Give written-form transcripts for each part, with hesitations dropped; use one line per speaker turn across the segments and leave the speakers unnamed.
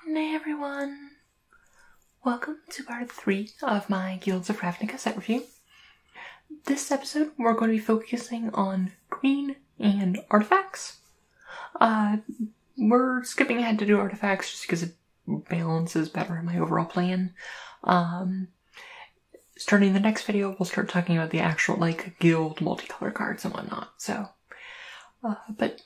Hey everyone! Welcome to part 3 of my Guilds of Ravnica Set review. This episode we're going to be focusing on green and artifacts. We're skipping ahead to do artifacts just because it balances better in my overall plan. Starting the next video we'll start talking about the actual guild multicolor cards and whatnot. So, but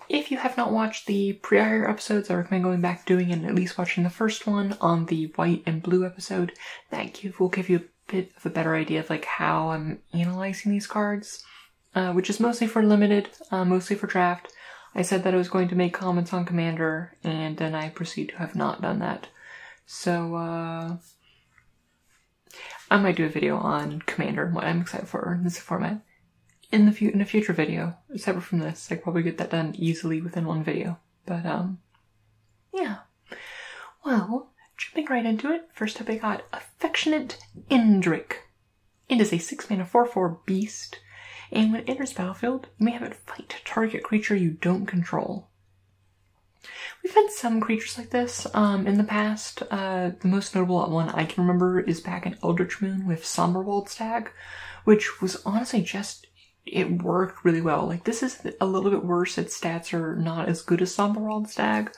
if you have not watched the prior episodes, I recommend going back doing and at least watching the first one on the white and blue episode. That will give you a bit of a better idea of how I'm analyzing these cards, which is mostly for limited, mostly for draft. I said that I was going to make comments on Commander, and then I proceed to have not done that. So, I might do a video on Commander and what I'm excited for in this format. In a future video, separate from this. I could probably get that done easily within one video. But, yeah. Well, jumping right into it, first up I got Affectionate Indrik. It is a 6-mana 4/4 beast, and when it enters battlefield, you may have it fight a target creature you don't control. We've had some creatures like this in the past. The most notable one I can remember is back in Eldritch Moon with Somberwald Stag, which was honestly it worked really well. This is a little bit worse. Its stats are not as good as Somberwald Stag,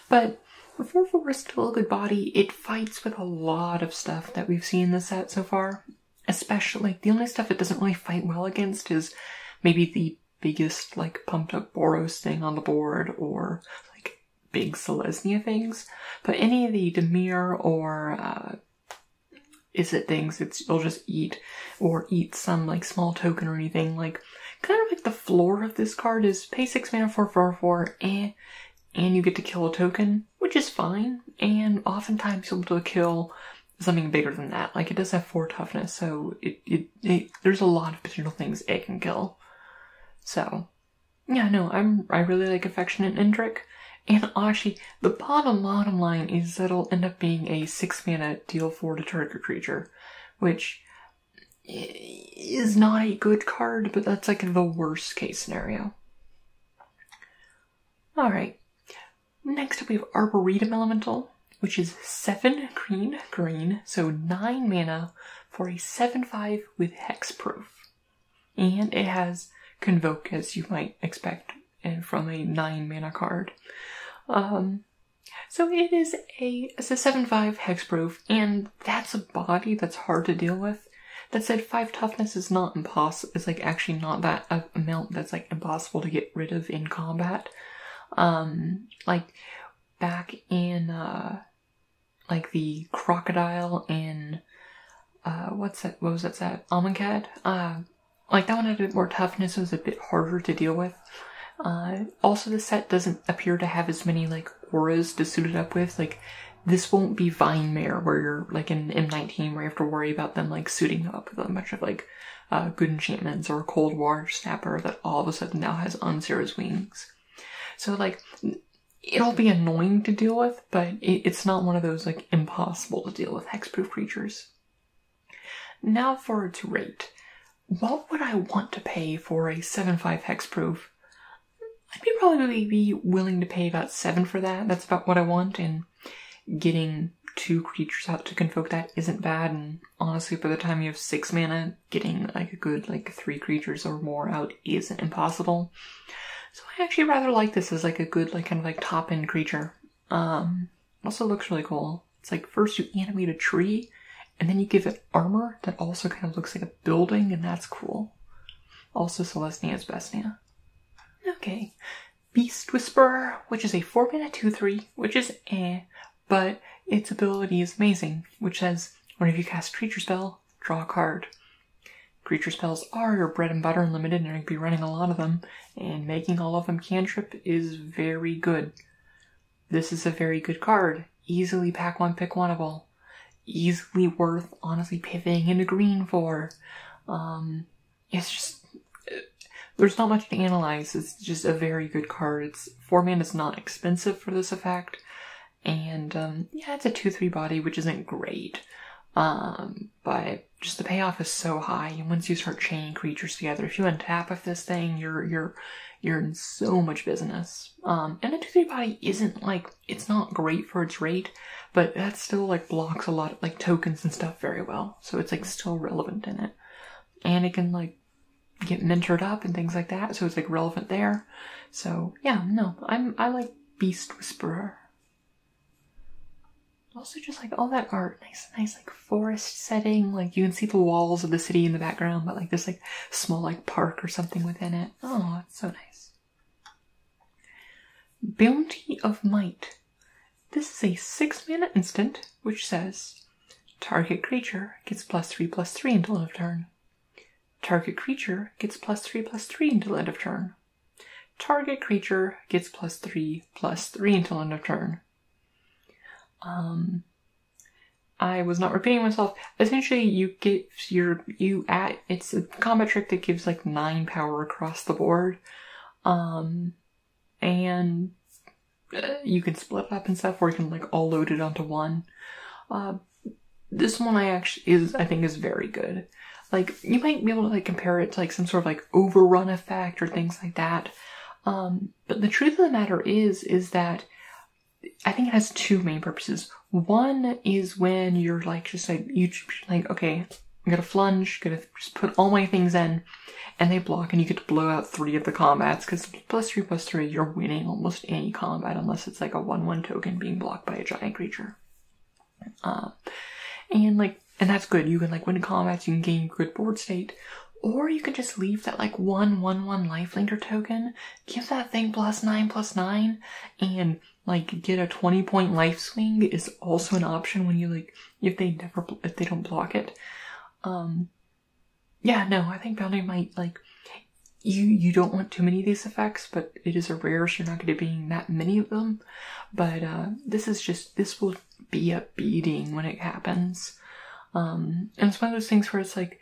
but the 4/4 is still a good body. It fights with a lot of stuff that we've seen in the set so far. Especially, the only stuff it doesn't really fight well against is maybe the biggest, pumped up Boros thing on the board, or, big Selesnya things. But any of the Dimir or, things, it'll just eat, or eat some, small token or anything. The floor of this card is pay 6 mana for 4/4, and you get to kill a token, which is fine, and oftentimes you'll be able to kill something bigger than that. It does have 4 toughness, so there's a lot of potential things it can kill. So, yeah, no, I really like Affectionate Indrik. And actually, the bottom line is that it'll end up being a 6 mana deal 4 to target creature, which is not a good card, but that's the worst case scenario. Alright, next up we have Arboretum Elemental, which is 7 green, so 9 mana for a 7/5 with hexproof. And it has Convoke, as you might expect from a 9 mana card. So it is it's a 7/5 hexproof, and that's a body that's hard to deal with. That said, 5 toughness is not impossible. It's actually not that amount that's impossible to get rid of in combat. Back in the crocodile in what was that set? Amonkhet? That one had a bit more toughness, it was a bit harder to deal with. Also, the set doesn't appear to have as many, auras to suit it up with. This won't be Vine Mare, where you're, in M19, where you have to worry about them, suiting up with a bunch of, good enchantments, or a Cold War Snapper that all of a sudden now has Unsera's wings. So, it'll be annoying to deal with, but it's not one of those, impossible to deal with hexproof creatures. Now for its rate. What would I want to pay for a 7/5 hexproof? I'd probably be willing to pay about 7 for that. That's about what I want, and getting 2 creatures out to Convoke that isn't bad, and honestly, by the time you have 6 mana, getting a good 3 creatures or more out isn't impossible. So I actually rather like this as a good top-end creature. Also looks really cool. It's first you animate a tree, and then you give it armor that also kind of looks like a building, and that's cool. Also Selesnya is Bestnia. Okay, Beast Whisperer, which is a 4 mana 2/3, which is but its ability is amazing, which says, whenever you cast creature spell, draw a card. Creature spells are your bread and butter and limited, and you're going to be running a lot of them, and making all of them cantrip is very good. This is a very good card. Easily pack one, pick oneable. Easily worth, honestly, pivoting into green for. It's just, there's not much to analyze. It's just a very good card. It's 4 mana is not expensive for this effect. And, yeah, it's a 2/3 body, which isn't great. But just the payoff is so high, and once you start chaining creatures together, if you untap with this thing, you're you're in so much business. And a 2/3 body isn't like, it's not great for its rate, but that still like blocks a lot of like tokens and stuff very well. So it's like still relevant in it. And it can like get mentored up and things like that, so it's like relevant there. So yeah, no, I like Beast Whisperer. Also just like all that art, nice like forest setting, like you can see the walls of the city in the background, but like this like small like park or something within it. Oh, it's so nice. Bounty of Might. This is a 6-mana instant, which says target creature gets +3/+3 until end of turn. Target creature gets +3/+3 until end of turn. Target creature gets +3/+3 until end of turn. I was not repeating myself. Essentially, you get it's a combat trick that gives like 9 power across the board. And you can split it up and stuff, or you can like all load it onto one. This one I think is very good. Like, you might be able to like compare it to like some sort of like overrun effect or things like that. But the truth of the matter is that I think it has 2 main purposes. One is when you're like, just like, okay, I'm gonna flunge, gonna just put all my things in, and they block, and you get to blow out 3 of the combats, because +3/+3, you're winning almost any combat, unless it's like a 1/1 token being blocked by a giant creature. And that's good. You can like win combats, you can gain good board state, or you can just leave that like 1/1/1 lifelinker token, give that thing +9/+9, and like get a 20-point life swing is also an option when you like, if they don't block it. Yeah, no, I think Bounty might like, you don't want too many of these effects, but it is a rare, so you're not going to be getting that many of them. But this will be a beating when it happens. And it's one of those things where it's like,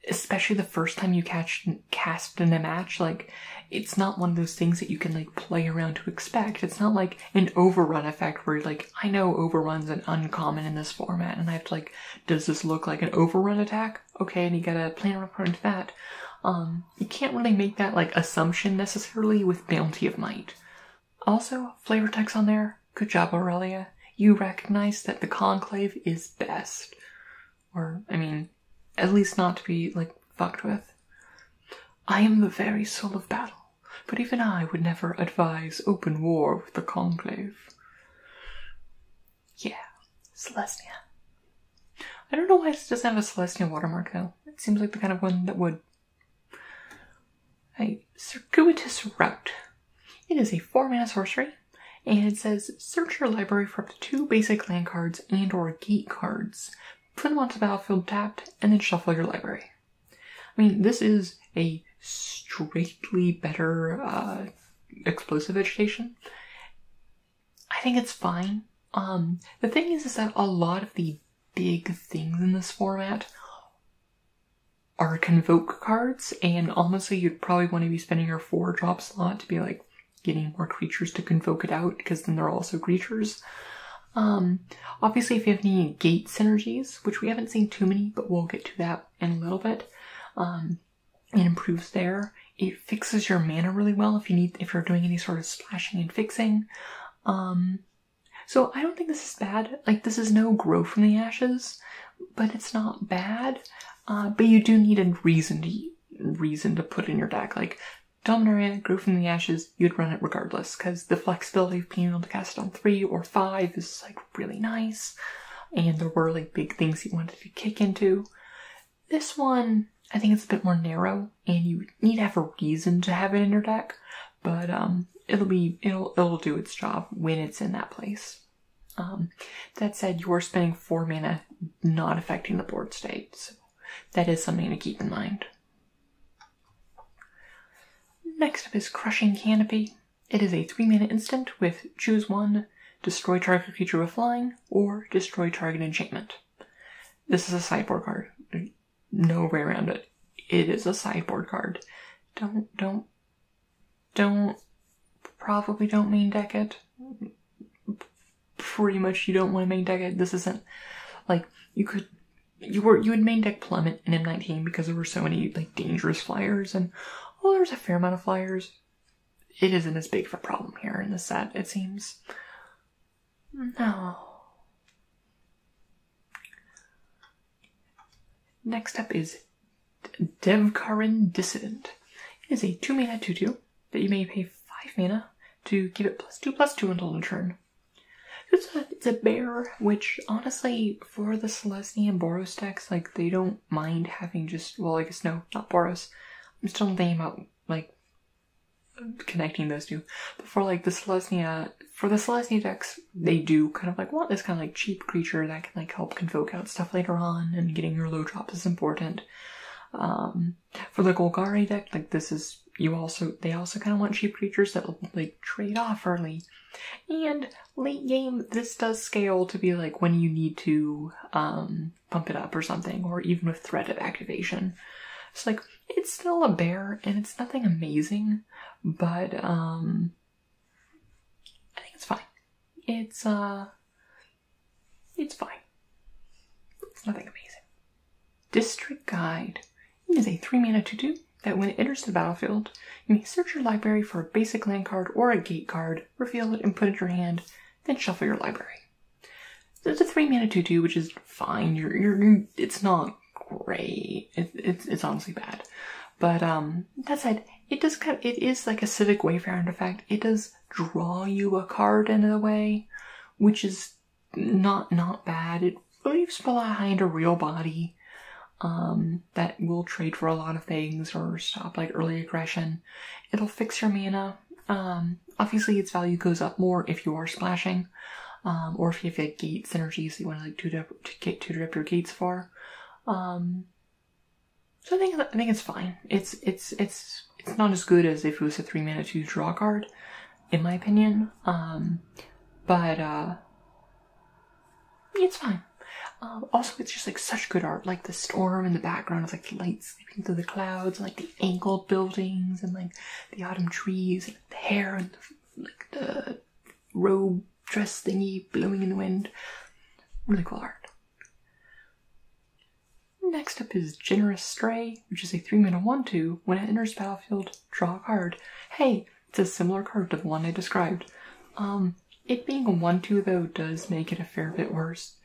especially the first time you cast in a match, like, it's not one of those things that you can like play around to expect. It's not like an overrun effect where like, I know overrun's an uncommon in this format, and I have to like, does this look like an overrun attack? Okay, and you gotta plan according to that. You can't really make that like assumption necessarily with Bounty of Might. Also, flavor text on there. Good job, Aurelia. You recognize that the Conclave is best. Or, I mean, at least not to be, like, fucked with. I am the very soul of battle, but even I would never advise open war with the Conclave. Yeah, Selesnya. I don't know why it doesn't have a Selesnya watermark, though. It seems like the kind of one that would. A Circuitous Route. It is a 4-mana sorcery, and it says, search your library for up to 2 basic land cards and or gate cards. Put them onto the battlefield tapped, and then shuffle your library. I mean, this is a straightly better explosive vegetation. I think it's fine. The thing is that a lot of the big things in this format are convoke cards, and honestly, you'd probably want to be spending your 4-drop slot to be like getting more creatures to convoke it out, because then they're also creatures. Obviously, if you have any gate synergies, which we haven't seen too many, but we'll get to that in a little bit, it improves there. It fixes your mana really well if you're doing any sort of splashing and fixing. So I don't think this is bad. Like, this is no Grow from the Ashes, but it's not bad. But you do need a reason to put in your deck. Like, Dominaria, Grow from the Ashes, you'd run it regardless, because the flexibility of being able to cast it on 3 or 5 is like really nice, and there were like big things you wanted to kick into. This one, I think it's a bit more narrow, and you need to have a reason to have it in your deck, but it'll do its job when it's in that place. That said, you are spending 4 mana not affecting the board state, so that is something to keep in mind. Next up is Crushing Canopy. It is a 3-mana instant with choose 1, destroy target creature with flying, or destroy target enchantment. This is a sideboard card. No way around it. It is a sideboard card. Probably don't main deck it. Pretty much you don't want to main deck it. This isn't, like, you would main deck Plummet in M19 because there were so many, like, dangerous flyers, and Well, there's a fair amount of flyers. It isn't as big of a problem here in the set, it seems. No. Next up is Demekaran Dissident. It is a 2-mana 2/2 that you may pay 5 mana to give it +2/+2 until the turn. It's a bear, which honestly, for the Selesnya and Boros decks, like, they don't mind having just, well, I guess no, not Boros. I'm still thinking about, like, connecting those two. But for, like, the Selesnya decks, they do kind of, like, want this kind of, like, cheap creature that can, like, help convoke out stuff later on, and getting your low drops is important. For the Guildgate deck, like, this is, they also kind of want cheap creatures that will, like, trade off early. And late game, this does scale to be, like, when you need to, pump it up or something, or even with threat of activation. It's like, it's still a bear, and it's nothing amazing, but, I think it's fine. It's fine. It's nothing amazing. District Guide. It is a 3-mana 2/2 that when it enters the battlefield, you may search your library for a basic land card or a gate card, reveal it and put it in your hand, then shuffle your library. So it's a 3-mana 2/2, which is fine. It's not great. It's honestly bad. But that said, it is like a Civic Wayfarer artifact. It does draw you a card in a way, which is not bad. It leaves behind a real body that will trade for a lot of things or stop, like, early aggression. It'll fix your mana. Obviously its value goes up more if you are splashing, or if you have, like, gate synergies you want to, like, tutor up your gates for. So I think it's fine. It's not as good as if it was a 3-mana 2 draw card, in my opinion. But it's fine. Also, it's just, like, such good art, like the storm in the background of, like, the light sweeping through the clouds, and, like, the angled buildings, and, like, the autumn trees, and the hair, and the robe dress thingy blowing in the wind. Really cool art. Next up is Generous Stray, which is a 3-mana 1/2. When it enters battlefield, draw a card. Hey, it's a similar card to the one I described. It being a 1/2 though does make it a fair bit worse.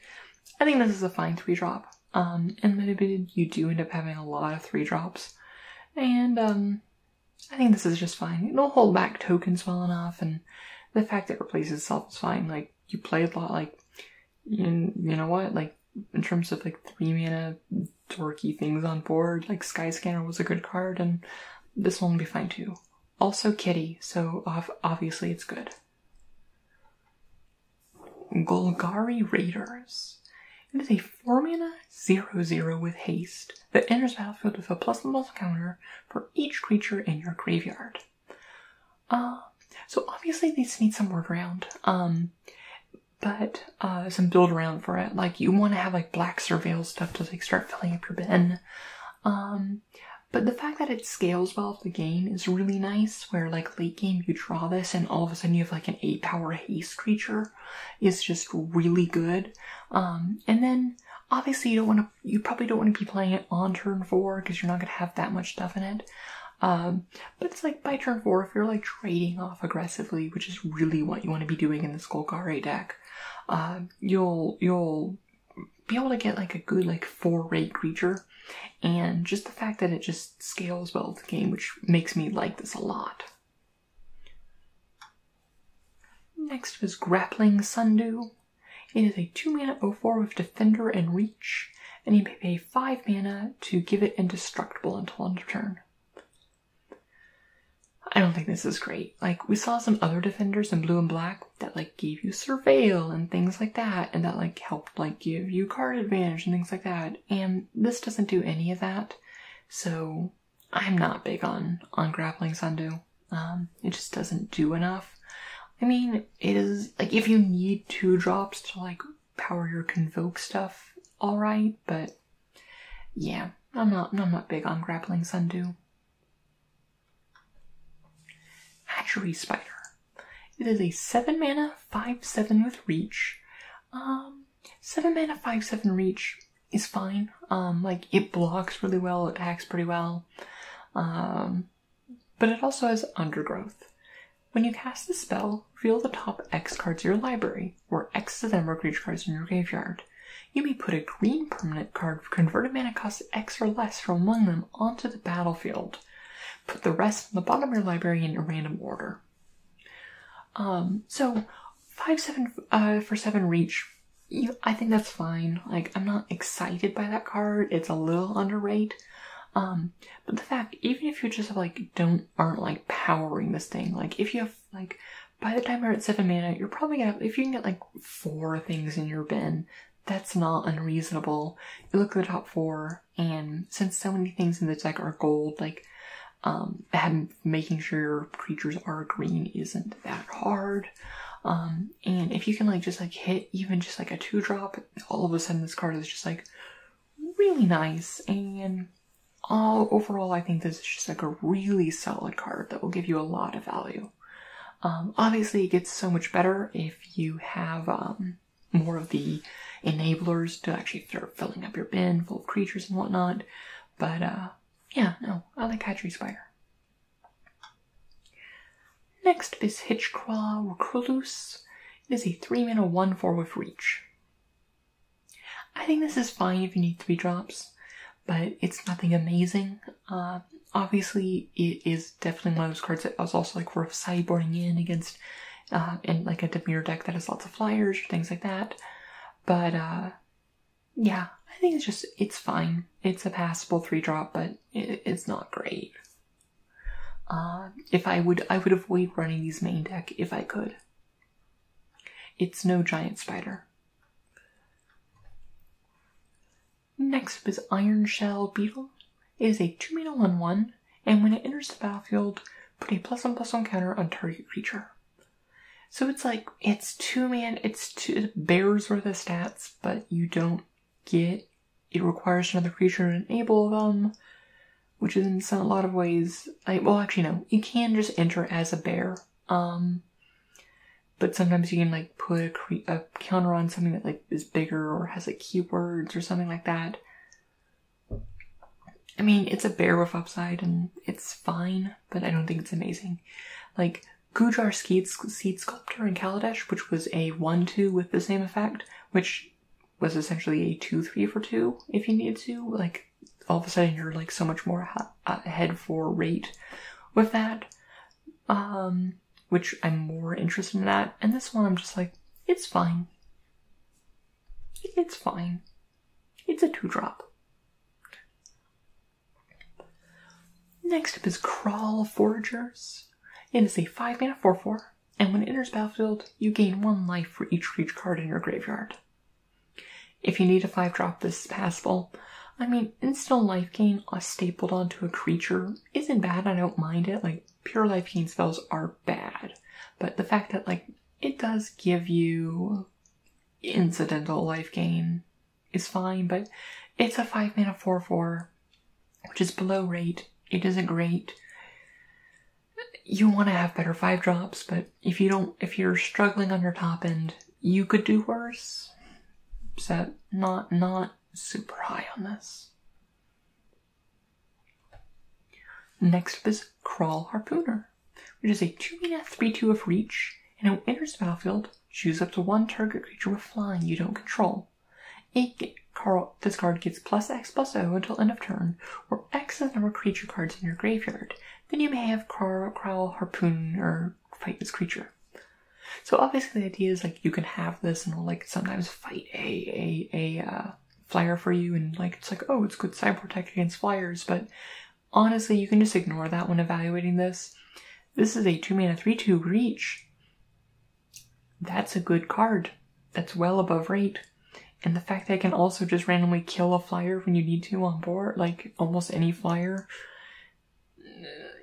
I think this is a fine 3-drop. And maybe you do end up having a lot of 3-drops. And I think this is just fine. It'll hold back tokens well enough, and the fact that it replaces itself is fine. Like, you play a lot, like, you know what, like, in terms of, like, 3-mana dorky things on board, like, Skyscanner was a good card, and this one will be fine too. Also kitty, so obviously it's good. Golgari Raiders. It is a 4-mana 0/0 with haste that enters battlefield with a +1/+1 counter for each creature in your graveyard. So obviously these need some workaround. But some build around for it. Like, you want to have, like, black surveil stuff to, like, start filling up your bin. But the fact that it scales well with the game is really nice, where, like, late game you draw this and all of a sudden you have, like, an 8-power haste creature is just really good. And then obviously you probably don't want to be playing it on turn 4 because you're not going to have that much stuff in it. But it's like by turn 4, if you're, like, trading off aggressively, which is really what you want to be doing in this Golgari deck, you'll be able to get, like, a good, like, 4-rate creature. And just the fact that it just scales well with the game, which makes me like this a lot. Next is Grapple Sundew. It is a 2-mana 0/4 with Defender and Reach, and you may pay 5 mana to give it indestructible until end of turn. I don't think this is great. Like, we saw some other defenders in blue and black that, like, gave you surveil and things like that, and that, like, helped, like, give you card advantage and things like that. And this doesn't do any of that. So I'm not big on Grapple Sundew. It just doesn't do enough. I mean, it is, like, if you need 2-drops to, like, power your convoke stuff, alright, but yeah, I'm not big on Grapple Sundew. Hatchery Spider. It is a 7-mana 5/7 with Reach. 7-mana 5/7 Reach is fine. Like, it blocks really well, it attacks pretty well. but it also has Undergrowth. When you cast the spell, reveal the top X cards of your library, where X is the number of creature cards in your graveyard. You may put a green permanent card with converted mana cost X or less from among them onto the battlefield. Put the rest on the bottom of your library in a random order. So 5/7 for 7 reach. I think that's fine. Like, I'm not excited by that card. It's a little underrated. But the fact, even if you just like aren't like powering this thing, like if you have like, by the time you're at 7 mana, you're probably gonna have, if you can get like 4 things in your bin, that's not unreasonable. You look at the top 4, and since so many things in the deck are gold, like, making sure your creatures are green isn't that hard. And if you can like just like hit even just like a 2-drop, all of a sudden this card is just like really nice. And overall, I think this is just like a really solid card that will give you a lot of value. Obviously it gets so much better if you have more of the enablers to actually start filling up your bin full of creatures and whatnot. But yeah, no, I like Hatchery Spider. Next is Hitchcraw Recluse. It is a 3-mana 1/4 with reach. I think this is fine if you need 3 drops, but it's nothing amazing. Obviously, it is definitely one of those cards that was also like worth sideboarding in against, in like a Dimitar deck that has lots of flyers or things like that. But yeah, I think it's fine. It's a passable 3-drop, but it's not great. I would avoid running these main deck if I could. It's no giant spider. Next up is Iron Shell Beetle. It is a 2-mana 1/1, and when it enters the battlefield, put a +1/+1 counter on target creature. So it's like, it's 2 mana, it's 2 bears worth of stats, but you don't get, it requires another creature to enable them, which is in a lot of ways, well actually no, you can just enter as a bear, but sometimes you can like put a counter on something that like is bigger or has like keywords or something like that. I mean, it's a bear with upside and it's fine, but I don't think it's amazing. Like, Gujar Seed Sculptor in Kaladesh, which was a 1/2 with the same effect, which was essentially a 2/3 for 2 if you needed to. Like, all of a sudden you're like so much more ahead for rate with that, which I'm more interested in that. And this one I'm just like, it's fine. It's fine. It's a 2-drop. Next up is Crawl Foragers. It is a 5-mana 4/4, and when it enters battlefield, you gain 1 life for each creature card in your graveyard. If you need a 5-drop, this is passable. I mean, instant life gain stapled onto a creature isn't bad, I don't mind it. Like, pure life gain spells are bad. But the fact that, like, it does give you incidental life gain is fine, but it's a 5-mana 4/4, which is below rate. It isn't great. You want to have better 5-drops, but if you're struggling on your top end, you could do worse. So, not super high on this. Next up is Crawl Harpooner, which is a 2-mana 3/2 with reach, and when it enters the battlefield, choose up to 1 target creature with flying you don't control. This card gets +X/+0 until end of turn, where X is the number of creature cards in your graveyard. Then you may have Crawl Harpooner fight this creature. So obviously the idea is like you can have this and it'll like sometimes fight a flyer for you, and like it's like, oh, it's good cyber tech against flyers, but honestly you can just ignore that when evaluating this. This is a 2-mana 3/2 reach. That's a good card. That's well above rate. And the fact that it can also just randomly kill a flyer when you need to on board, like almost any flyer.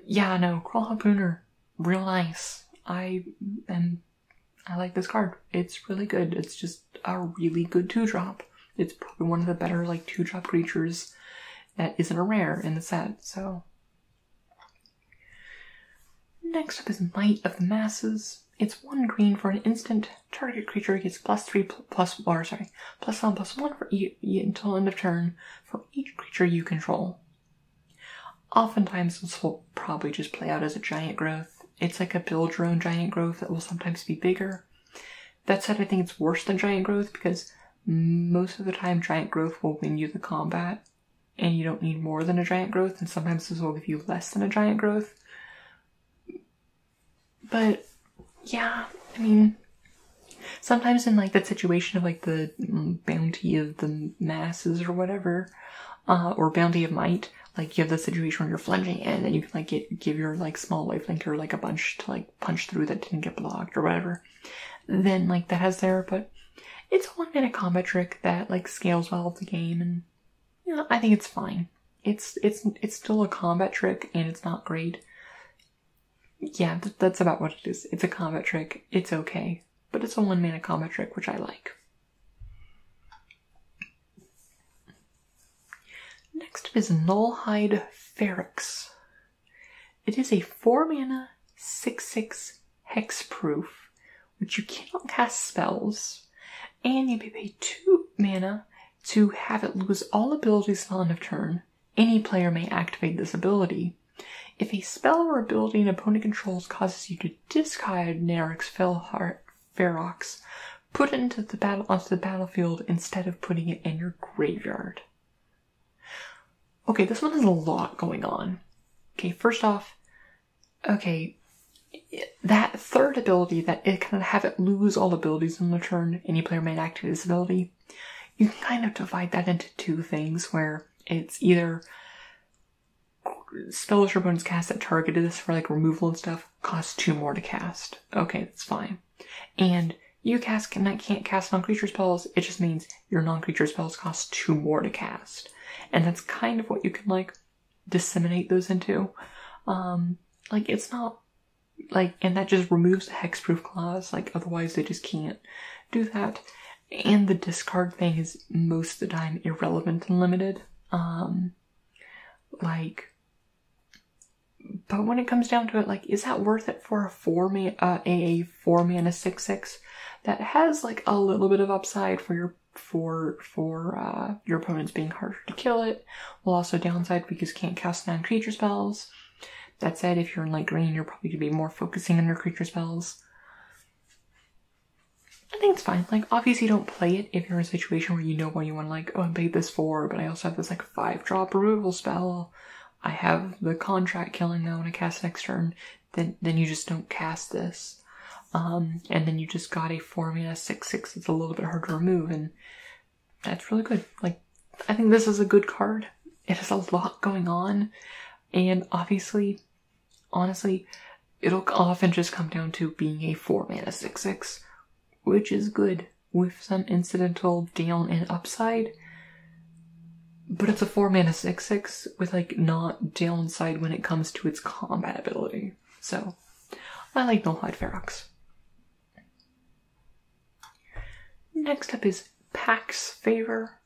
Yeah, no, Crawl Harpooner, real nice. I like this card. It's really good. It's just a really good 2-drop. It's probably one of the better like 2-drop creatures that isn't a rare in the set, so. Next up is Might of the Masses. It's 1 green for an instant. Target creature gets +1/+1 for until end of turn for each creature you control. Oftentimes this will probably just play out as a giant growth. It's like a build your own giant growth that will sometimes be bigger. That said, I think it's worse than giant growth because most of the time giant growth will win you the combat and you don't need more than a giant growth, and sometimes this will give you less than a giant growth. But yeah, I mean, sometimes in like that situation of like the bounty of the masses or whatever, or bounty of might, like you have the situation where you're flunging and then you can like give your like small lifelinker like a bunch to like punch through that didn't get blocked or whatever. Then like that has there, but it's a 1 mana combat trick that like scales well with the game, and you know, I think it's fine. It's still a combat trick and it's not great. Yeah, that's about what it is. It's a combat trick. It's okay, but it's a 1 mana combat trick, which I like. Next up is Nullhide Farik. It is a 4 mana 6/6 hexproof, which you cannot cast spells, and you pay 2 mana to have it lose all abilities on end of turn. Any player may activate this ability. If a spell or ability an opponent controls causes you to discard Naric's Farox, put it onto the battlefield instead of putting it in your graveyard. Okay, this one has a lot going on. Okay, first off, okay, that third ability, that it can have it lose all abilities on the turn, any player may activate this ability, you can kind of divide that into two things, where it's either spells your opponents cast that targeted this for like removal and stuff cost 2 more to cast. Okay, that's fine. And you can't cast non-creature spells, it just means your non-creature spells cost 2 more to cast. And that's kind of what you can like disseminate those into. Like it's not like, and that just removes the hexproof clause, like otherwise they just can't do that. And the discard thing is most of the time irrelevant and limited. But when it comes down to it, like, is that worth it for a 4 mana 6/6 that has like a little bit of upside for your your opponents being harder to kill it, while also downside because you can't cast non-creature spells. That said, if you're in like green, you're probably gonna be more focusing on your creature spells. I think it's fine. Like, obviously don't play it if you're in a situation where you know what you want, like, oh, I paid this 4, but I also have this like 5-drop removal spell. I have the contract killing now when I cast next turn. Then you just don't cast this. And then you just got a 4 mana 6/6 that's a little bit hard to remove, and that's really good. Like, I think this is a good card. It has a lot going on, and obviously, honestly, it'll often just come down to being a 4 mana 6/6, which is good, with some incidental down and upside. But it's a 4 mana 6/6 with like not downside when it comes to its combat ability. So, I like Nullhide Farik. Next up is Pax Favor,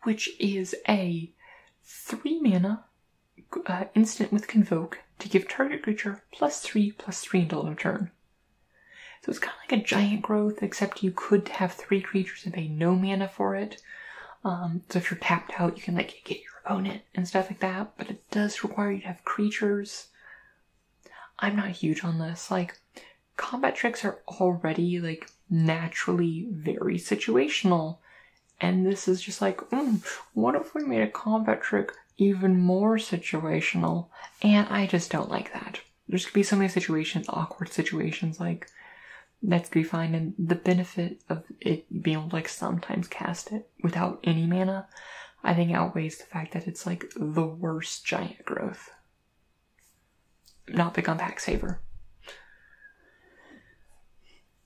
which is a 3 mana instant with Convoke to give target creature +3/+3 until end of turn. So it's kind of like a giant growth, except you could have 3 creatures and pay no mana for it. So if you're tapped out, you can like get your opponent and stuff like that, but it does require you to have creatures. I'm not huge on this. Like, combat tricks are already like naturally very situational, and this is just like, what if we made a combat trick even more situational? And I just don't like that. There's gonna be so many situations, awkward situations, like, that's gonna be fine, and the benefit of it being able to like sometimes cast it without any mana, I think outweighs the fact that it's like the worst giant growth. Not big on Pax Favor.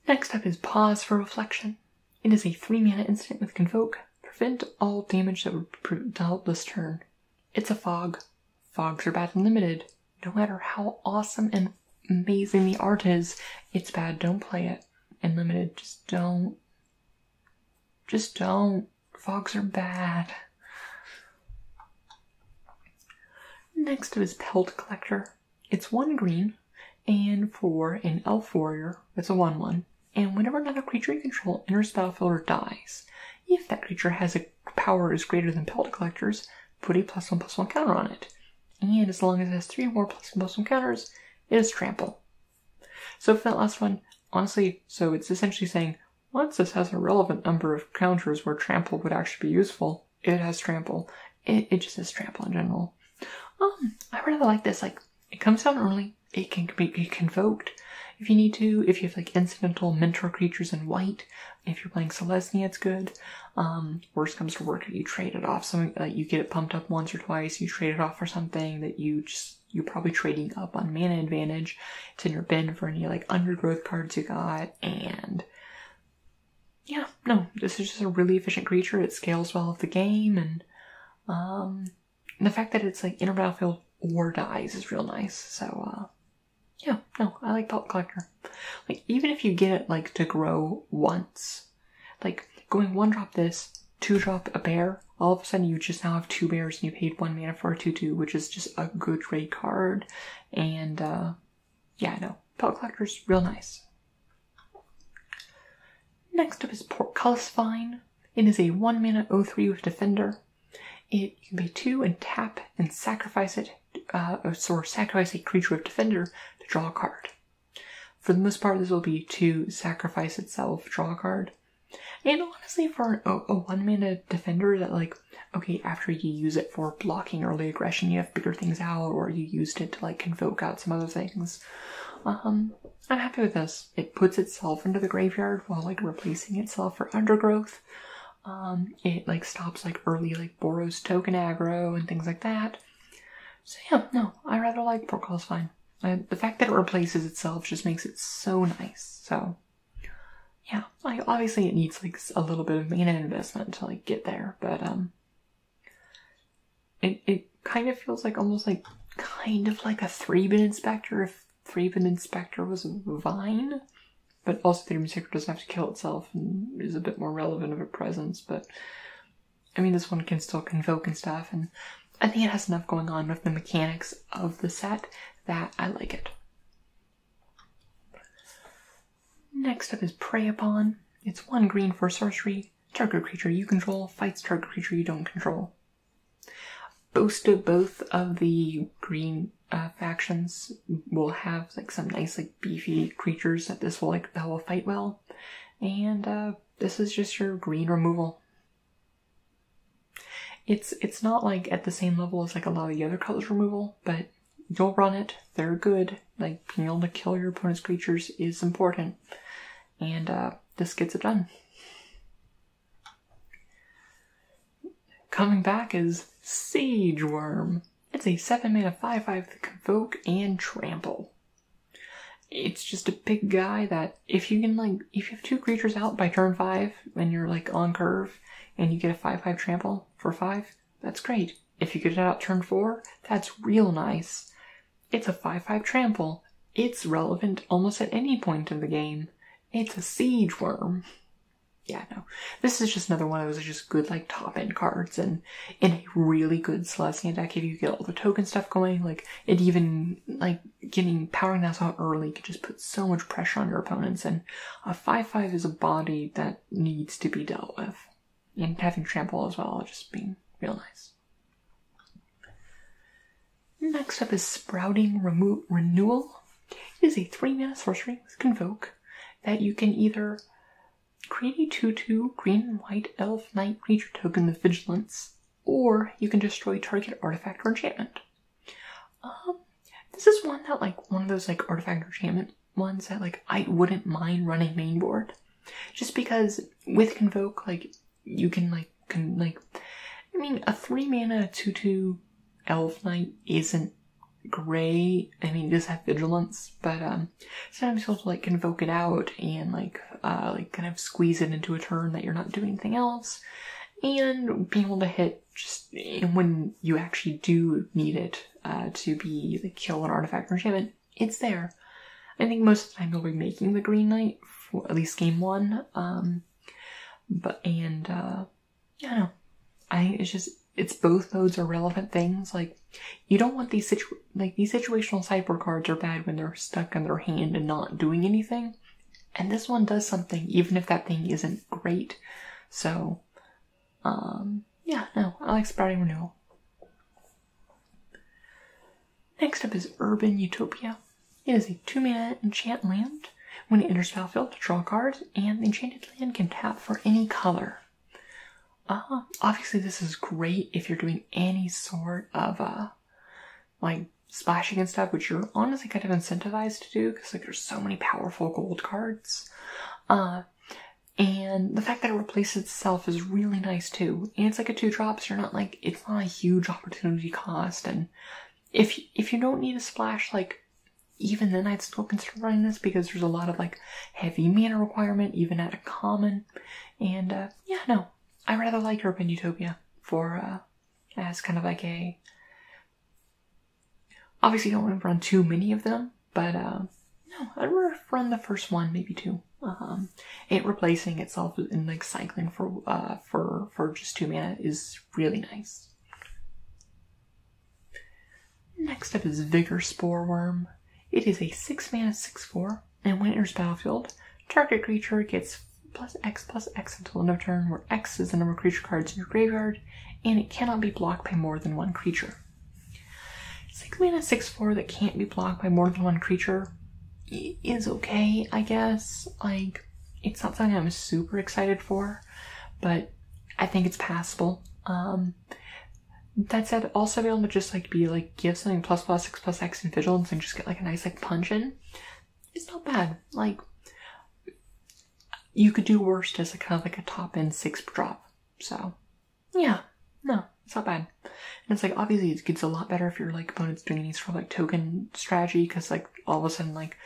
Next up is Pause for Reflection. It is a 3 mana instant with Convoke. Prevent all damage that would dealt this turn. It's a fog. Fogs are bad and limited. No matter how awesome and amazing the art is, it's bad. Don't play it. And limited, just don't. Just don't. Fogs are bad. Next up is Pelt Collector. It's 1 green, and for an elf warrior, it's a 1/1. And whenever another creature you control enters the battlefield or dies, if that creature has a power is greater than Pelt Collector's, put a +1/+1 counter on it. and as long as it has 3 or more plus combustible counters, it is trample. So for that last one, honestly, so it's essentially saying, once this has a relevant number of counters where trample would actually be useful, it has trample. It just has trample in general. I really like this. Like, it comes down early. It can be convoked if you need to. If you have like incidental mentor creatures in white, if you're playing Selesnya, it's good. Worst comes to worst, you trade it off. Something like you get it pumped up once or twice. You trade it off for something that you're probably trading up on mana advantage. It's in your bin for any like undergrowth cards you got, and yeah, no, this is just a really efficient creature. It scales well with the game, and the fact that it's like inner battlefield or dies is real nice. So yeah, no, I like Pellet Collector. Like, even if you get it like to grow once, like going 1-drop this, 2-drop a bear, all of a sudden you just now have 2 bears and you paid 1 mana for a 2/2, which is just a good trade card. And yeah, no, Pellet Collector's real nice. Next up is Portcullis Vine. It is a 1 mana 0/3 with Defender. You can pay 2 and tap and sacrifice it, or sacrifice a creature with Defender to draw a card. For the most part, this will be to sacrifice itself, draw a card. And honestly, for a 1 mana Defender that, like, okay, after you use it for blocking early aggression, you have bigger things out, or you used it to, like, convoke out some other things. I'm happy with this. It puts itself into the graveyard while, like, replacing itself for undergrowth. It like stops like early like Boros token aggro and things like that. So yeah, no, I rather like Portcullis Vine. The fact that it replaces itself just makes it so nice. So yeah, like obviously it needs like a little bit of mana investment to like get there, but it kind of feels like almost like kind of like a 3-bit Inspector if 3-bit Inspector was a Vine. But also, the Secret doesn't have to kill itself and is a bit more relevant of a presence. But, I mean, this one can still convoke and stuff. And I think it has enough going on with the mechanics of the set that I like it. Next up is Prey Upon. It's 1 green for sorcery. Target creature you control fights target creature you don't control. Both of the green factions will have like some nice like beefy creatures that that will fight well, and this is just your green removal. It's not like at the same level as like a lot of the other colors removal, but you'll run it. They're good. Like being able to kill your opponent's creatures is important, and this gets it done. Coming back is Sage Worm. It's a 7 mana 5/5 to convoke and trample. It's just a big guy that if you have 2 creatures out by turn 5 when you're like on curve and you get a 5/5 trample for 5, that's great. If you get it out turn 4, that's real nice. It's a 5/5 trample. It's relevant almost at any point in the game. It's a Siege Worm. Yeah, no. This is just another one of those just good, like, top-end cards, and in a really good Selesnya deck, if you get all the token stuff going, like, it even, like, powering that out early could just put so much pressure on your opponents, and a 5/5 is a body that needs to be dealt with. And having trample as well, just being real nice. Next up is Sprouting Renewal. It is a 3 mana sorcery with Convoke that you can either create a 2/2 green and white elf knight creature token with vigilance, or you can destroy target artifact or enchantment. This is one that like one of those like artifact or enchantment ones that like I wouldn't mind running main board, just because with Convoke like you can I mean a 3 mana 2/2 elf knight isn't great. I mean, it does have vigilance, but sometimes you'll like convoke it out and like kind of squeeze it into a turn that you're not doing anything else, and being able to hit just when you actually do need it to be like kill an artifact or enchantment, it's there. I think most of the time you'll be making the Green Knight for at least game 1, yeah, no, it's both modes are relevant things. Like, you don't want these situational sideboard cards are bad when they're stuck in their hand and not doing anything. And this one does something, even if that thing isn't great. So, yeah, no, I like Sprouting Renewal. Next up is Urban Utopia. It is a 2-mana enchant land. When it enters battlefield, draw a card, and the enchanted land can tap for any color. Obviously this is great if you're doing any sort of, like, splashing and stuff, which you're honestly kind of incentivized to do, because, like, there's so many powerful gold cards. And the fact that it replaces itself is really nice, too. And it's like a 2-drop, so you're not, like, it's not a huge opportunity cost, and if you don't need a splash, like, even then I'd still consider running this, because there's a lot of, like, heavy mana requirement, even at a common, and, yeah, no. I rather like Urban Utopia for, as kind of like a... Obviously you don't want to run too many of them, but, no, I'd run the first one, maybe 2. It replacing itself and, like, cycling for just 2 mana is really nice. Next up is Vicar Spore Worm. It is a 6-mana 6/4, and when it enters battlefield, target creature gets +X until end of turn, where X is the number of creature cards in your graveyard, and it cannot be blocked by more than 1 creature. 6-mana 6/4 that can't be blocked by more than 1 creature is okay, I guess. Like, it's not something I'm super excited for, but I think it's passable. That said, also be able to just, like, give something ++X and vigilance and just get, like, a nice, like, punch in. It's not bad. Like, you could do worse as, like, kind of like a top-end 6-drop. So, yeah. No, it's not bad. And it's, like, obviously it gets a lot better if your, like, opponent's doing any sort of, like, token strategy, because, like, all of a sudden, like,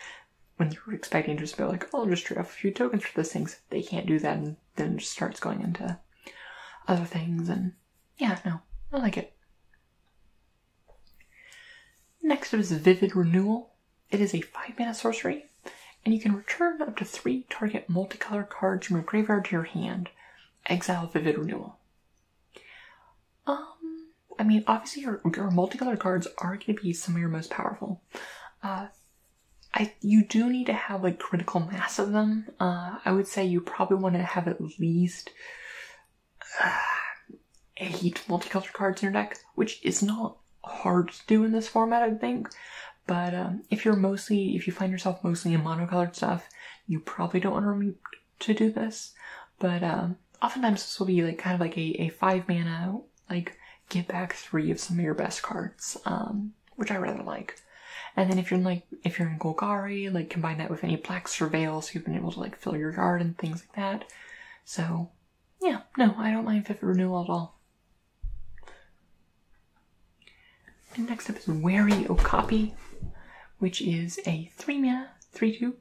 when you're expecting to just be like, oh, I'll just trade off a few tokens for those things, they can't do that, and then it just starts going into other things, and yeah, no. I like it. Next up is Vivid Renewal. It is a 5-mana sorcery, and you can return up to 3 target multicolored cards from your graveyard to your hand. Exile Vivid Renewal. I mean, obviously your multicolored cards are going to be some of your most powerful. You do need to have, like, critical mass of them. I would say you probably want to have at least 8 multicolored cards in your deck, which is not hard to do in this format, I think. But if you find yourself mostly in monocolored stuff, you probably don't want to do this. But oftentimes this will be, like, kind of like a 5-mana, like, get back 3 of some of your best cards, which I rather like. And then if you're in Golgari, like, combine that with any black surveil, so you've been able to, like, fill your yard and things like that. So yeah, no, I don't mind Vivid Renewal at all. And next up is Wary Okapi, which is a 3-mana 3/2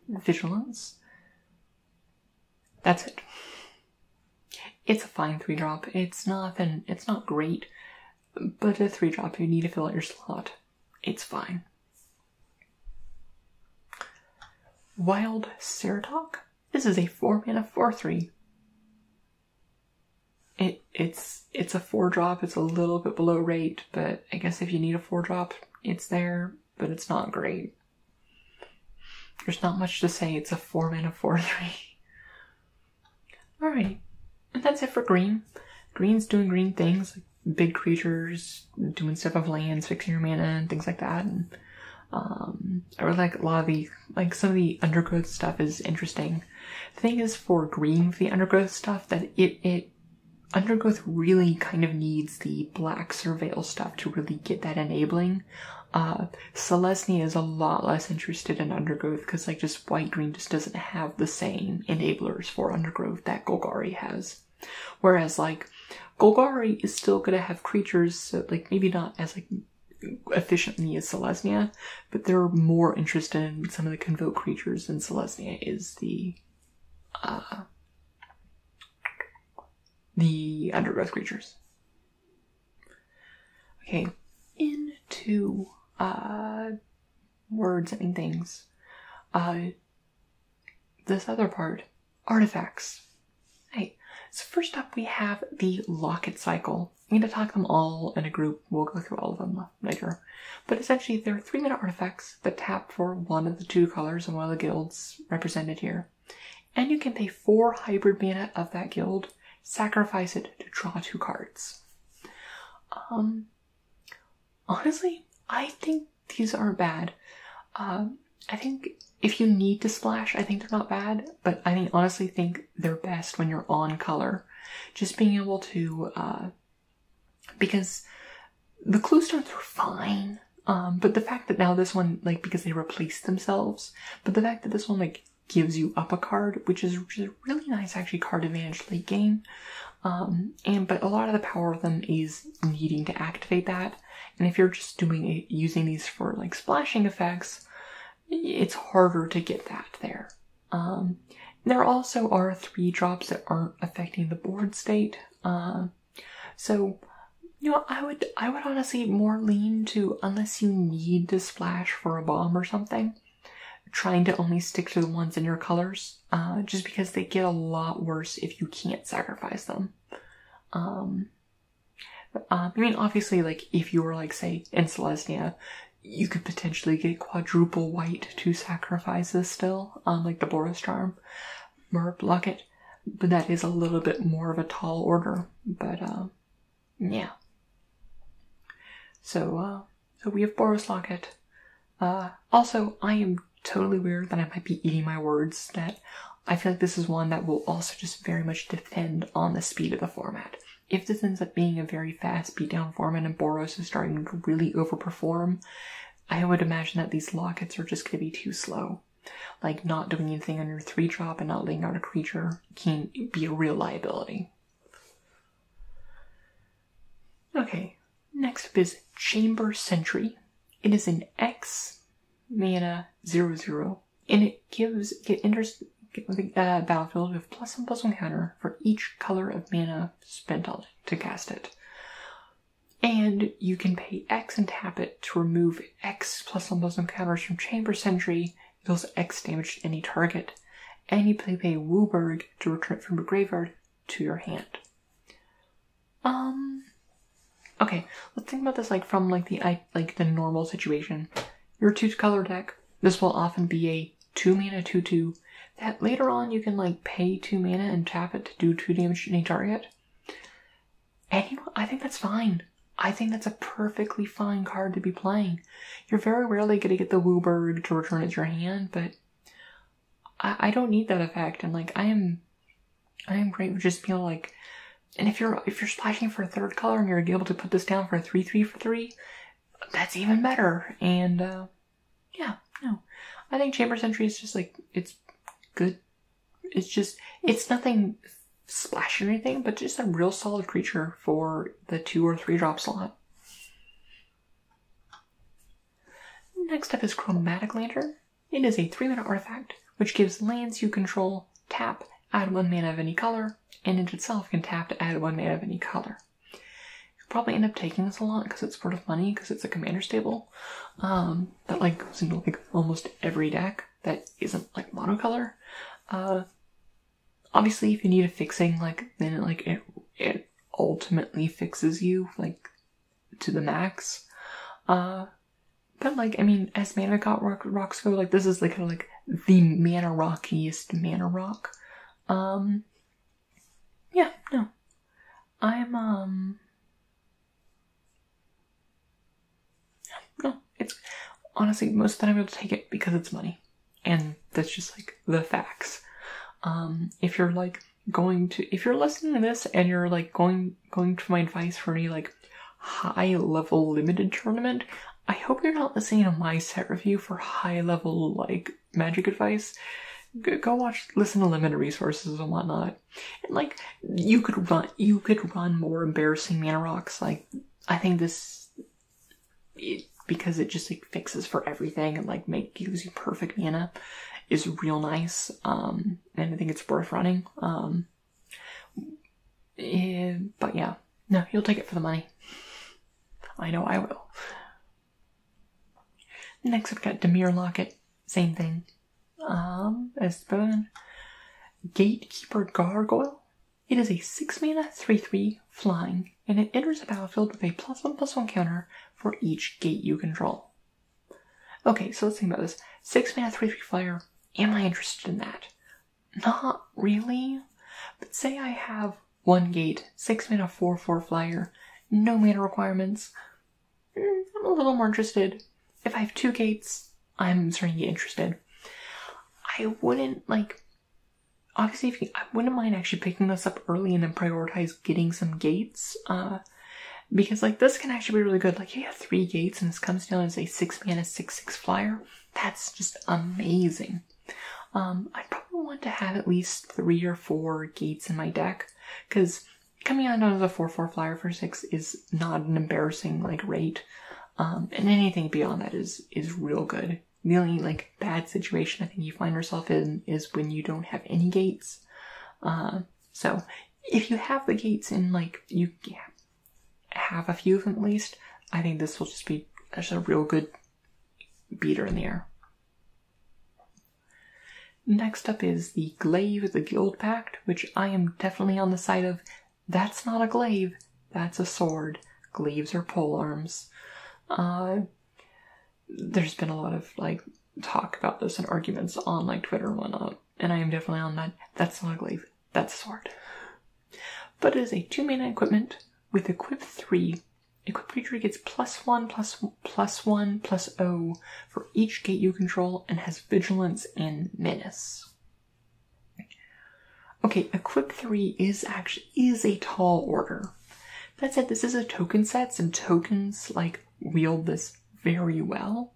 vigilance. That's it. It's a fine 3-drop. It's not great, but a 3-drop if you need to fill out your slot, it's fine. Wild Ceratok. This is a 4-mana 4/3. It's a 4-drop. It's a little bit below rate, but I guess if you need a 4-drop, it's there, but it's not great. There's not much to say. It's a 4-mana 4/3. Alright, and that's it for green. Green's doing green things, like big creatures, doing stuff with lands, fixing your mana, and things like that. And I really like a lot of the, like, some of the undergrowth stuff is interesting. The thing is, for green, for the undergrowth stuff, that undergrowth really kind of needs the black surveil stuff to really get that enabling. Selesnya is a lot less interested in undergrowth because, like, just white-green just doesn't have the same enablers for undergrowth that Golgari has. Whereas, like, Golgari is still going to have creatures, so, like, maybe not as, like, efficiently as Selesnya, but they're more interested in some of the convoke creatures than Selesnya is the undergrowth creatures. Okay, into words and things. This other part, artifacts. Hey, so first up we have the Locket Cycle. I'm going to talk them all in a group. We'll go through all of them later. But essentially, they're 3-mana artifacts that tap for one of the 2 colors of one of the guilds represented here. And you can pay 4 hybrid mana of that guild, sacrifice it to draw 2 cards. Honestly, I think these aren't bad. I think if you need to splash, I think they're not bad, but I honestly think they're best when you're on color. Just being able to, because the clue stones were fine, but the fact that now this one, like, because they replaced themselves, but the fact that this one, like, gives you up a card, which is a really nice, actually, card advantage late game, but a lot of the power of them is needing to activate that, and if you're just using these for, like, splashing effects, it's harder to get that there. There also are 3-drops that aren't affecting the board state, so, you know, I would honestly more lean to, unless you need to splash for a bomb or something, trying to only stick to the ones in your colors, just because they get a lot worse if you can't sacrifice them. I mean, obviously, like, if you were, like, say, in Selesnya, you could potentially get quadruple white to sacrifice this still, like the Boros Charm, Verb, Locket, but that is a little bit more of a tall order, but, yeah. So we have Boros Locket. Also, I am totally weird that I might be eating my words, that I feel like this is one that will also just very much depend on the speed of the format. If this ends up being a very fast beatdown format and Boros is starting to really overperform, I would imagine that these lockets are just going to be too slow. Like, not doing anything on your 3-drop and not laying out a creature can be a real liability. Okay, next up is Chamber Sentry. It is an X mana 0/0, and it enters the battlefield with +1/+1 counter for each color of mana spent on it to cast it. And you can pay X and tap it to remove X +1/+1 counters from Chamber Sentry, deals X damage to any target, and you pay Wooburg to return it from your graveyard to your hand. Okay, let's think about this like from like the normal situation. Your 2-color deck, this will often be a 2-mana 2/2 that later on you can like pay 2 mana and tap it to do 2 damage to any target. And you know, I think that's fine. I think that's a perfectly fine card to be playing. You're very rarely going to get the Wooburg to return it to your hand, but I don't need that effect, and like I am great with just being like, and if you're splashing for a 3rd color and you're able to put this down for a 3/3 for 3, that's even better. And yeah, no, I think Chamber Sentry is just like, it's good. It's nothing splash or anything, but just a real solid creature for the 2 or 3-drop slot. Next up is Chromatic Lantern. It is a 3-mana artifact, which gives lands you control tap, add 1 mana of any color, and it itself can tap to add 1 mana of any color. You'll probably end up taking this a lot because it's worth money, because it's a commander stable. That like goes into like almost every deck that isn't like monocolor. Obviously, if you need a fixing, like, then it ultimately fixes you, like, to the max. But like, I mean, as mana rocks go, like, this is like kind of like the mana rockiest mana rock. Yeah, no. No, it's, honestly, most of the time I'll take it because it's money. And that's just, like, the facts. If you're like if you're listening to this and you're like going to my advice for any like high level limited tournament, I hope you're not listening to my set review for high level like Magic advice. Go listen to limited resources and whatnot. And like you could run more embarrassing mana rocks. Like I think because it just like fixes for everything and like gives you perfect mana is real nice, and I think it's worth running. But yeah, no, you'll take it for the money. I know I will. Next I've got Dimir Locket, same thing. As Bone. Gatekeeper Gargoyle. It is a 6-mana 3/3 flying, and it enters the battlefield with a +1/+1 counter for each gate you control. Okay, so let's think about this. 6-mana 3/3 flyer. Am I interested in that? Not really. But say I have 1 gate, 6-mana 4/4 flyer, no mana requirements. I'm a little more interested. If I have 2 gates, I'm starting to get interested. I wouldn't, like, obviously, I wouldn't mind actually picking this up early and then prioritize getting some gates, because, like, this can actually be really good. Like, you have 3 gates and this comes down as a 6 mana 6/6 flyer. That's just amazing. I'd probably want to have at least 3 or 4 gates in my deck, because coming out as a 4/4 flyer for 6 is not an embarrassing, like, rate. And anything beyond that is real good. The only, like, bad situation I think you find yourself in is when you don't have any gates. So if you have the gates and, like, you have a few of them at least, I think this will just be a real good beater in the air. Next up is the Glaive, the Guild Pact, which I am definitely on the side of. That's not a glaive, that's a sword. Glaives are polearms. There's been a lot of, like, talk about this and arguments on, like, Twitter and whatnot, and I am definitely on that. That's not a glaive, that's a sword. But it is a 2 mana equipment with equip 3. Equip creature gets +1/+1/+0 for each gate you control and has vigilance and menace. Okay, equip 3 is a tall order. That said, this is a token set, and tokens, like, wield this very well.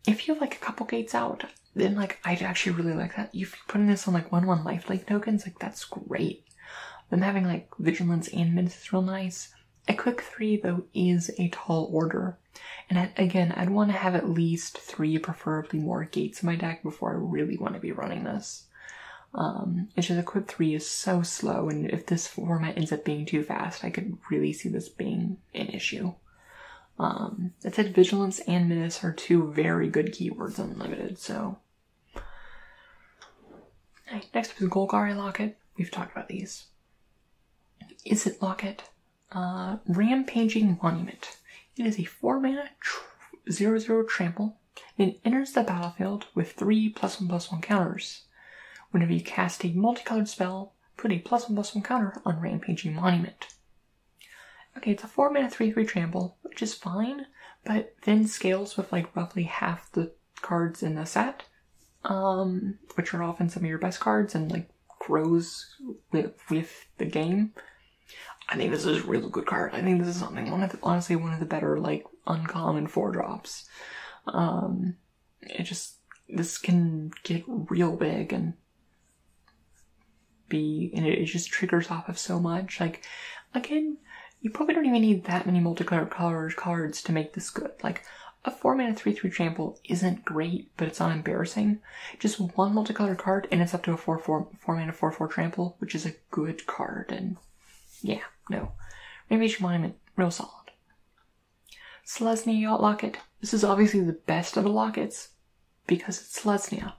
If you have, like, a couple gates out, then, like, I'd actually really like that. If you're putting this on, like, 1/1 lifelink tokens, like, that's great. Them having, like, vigilance and menace is real nice. Equip 3, though, is a tall order. And again, I'd want to have at least 3, preferably more gates in my deck before I really want to be running this. It's just equip 3 is so slow, and if this format ends up being too fast, I could really see this being an issue. That said, vigilance and menace are 2 very good keywords on Unlimited, so. Right, next up is Golgari Locket. We've talked about these. Is it Locket? Rampaging Monument. It is a 4 mana 0/0 trample, and it enters the battlefield with 3 +1/+1 counters. Whenever you cast a multicolored spell, put a +1/+1 counter on Rampaging Monument. Okay, it's a 4 mana 3/3 trample, which is fine, but then scales with, like, roughly half the cards in the set, which are often some of your best cards, and, like, grows with the game. I think this is a really good card. I think this is something, honestly one of the better, like, uncommon 4-drops. This can get real big and it just triggers off of so much. Like, again, you probably don't even need that many multicolored cards to make this good. Like, a 4 mana 3/3 trample isn't great, but it's not embarrassing. Just 1 multicolored card, and it's up to a 4 mana 4/4 trample, which is a good card, and yeah, no. Rampaging Monument, real solid. Selesnya Locket. This is obviously the best of the lockets, because it's Selesnya.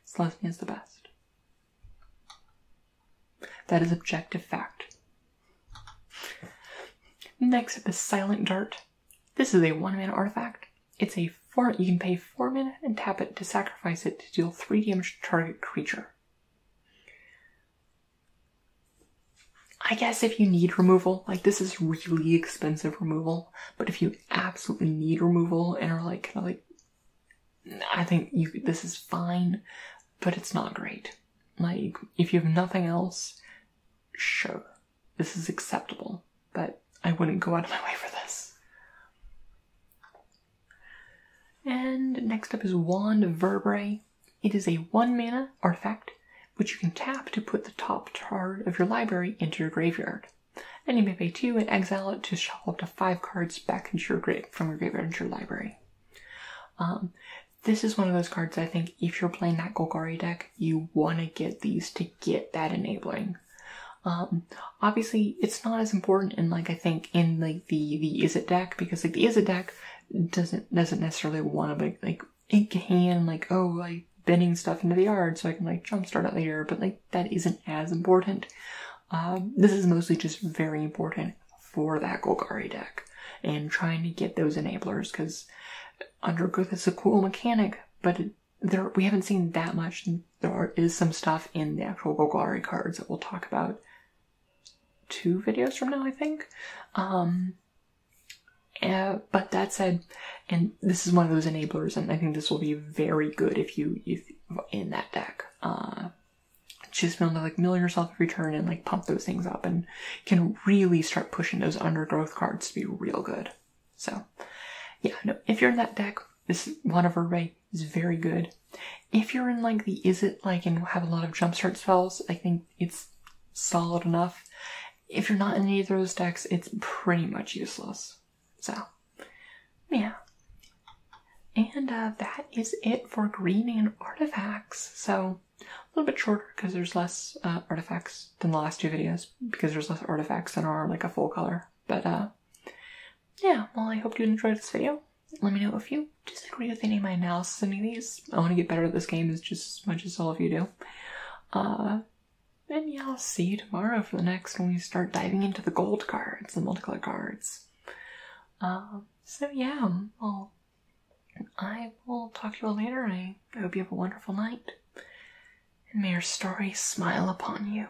Selesnya is the best. That is objective fact. Next up is Silent Dart. This is a 1 mana artifact. It's a 4, you can pay 4 mana and tap it to sacrifice it to deal 3 damage to target creature. I guess if you need removal, like, this is really expensive removal, but if you absolutely need removal and are like, kind of like, I think this is fine, but it's not great. Like, if you have nothing else, sure, this is acceptable, but I wouldn't go out of my way for this. And next up is Wand of Verb. It is a 1 mana artifact, which you can tap to put the top card of your library into your graveyard. And you may pay 2 and exile it to shuffle up to 5 cards back into your from your graveyard into your library. This is one of those cards I think if you're playing that Golgari deck, you want to get these to get that enabling. Obviously, it's not as important in, like, I think in, like, the Is It deck, because, like, the Is It deck doesn't necessarily want to, like it can, like, oh, like, bending stuff into the yard so I can, like, jumpstart it later, but, like, that isn't as important. This is mostly just very important for that Golgari deck and trying to get those enablers, because Undergrowth is a cool mechanic, but we haven't seen that much. There is some stuff in the actual Golgari cards that we'll talk about 2 videos from now, I think. But that said, and this is one of those enablers, and I think this will be very good if in that deck. Just be able to like mill yourself every turn and like pump those things up, and can really start pushing those undergrowth cards to be real good. So yeah, no, if you're in that deck, this one of Array is very good. If you're in like the is it like and have a lot of jumpstart spells, I think it's solid enough. If you're not in any of those decks, it's pretty much useless. So yeah. And that is it for green and artifacts. So a little bit shorter because there's less artifacts than the last 2 videos, because there's less artifacts than are like a full color. But yeah, well, I hope you enjoyed this video. Let me know if you disagree with any of my analysis of any of these. I want to get better at this game just as much as all of you do. And yeah, I'll see you tomorrow for the next when we start diving into the gold cards, the multicolor cards. So yeah, well, I will talk to you all later. I hope you have a wonderful night, and may your story smile upon you.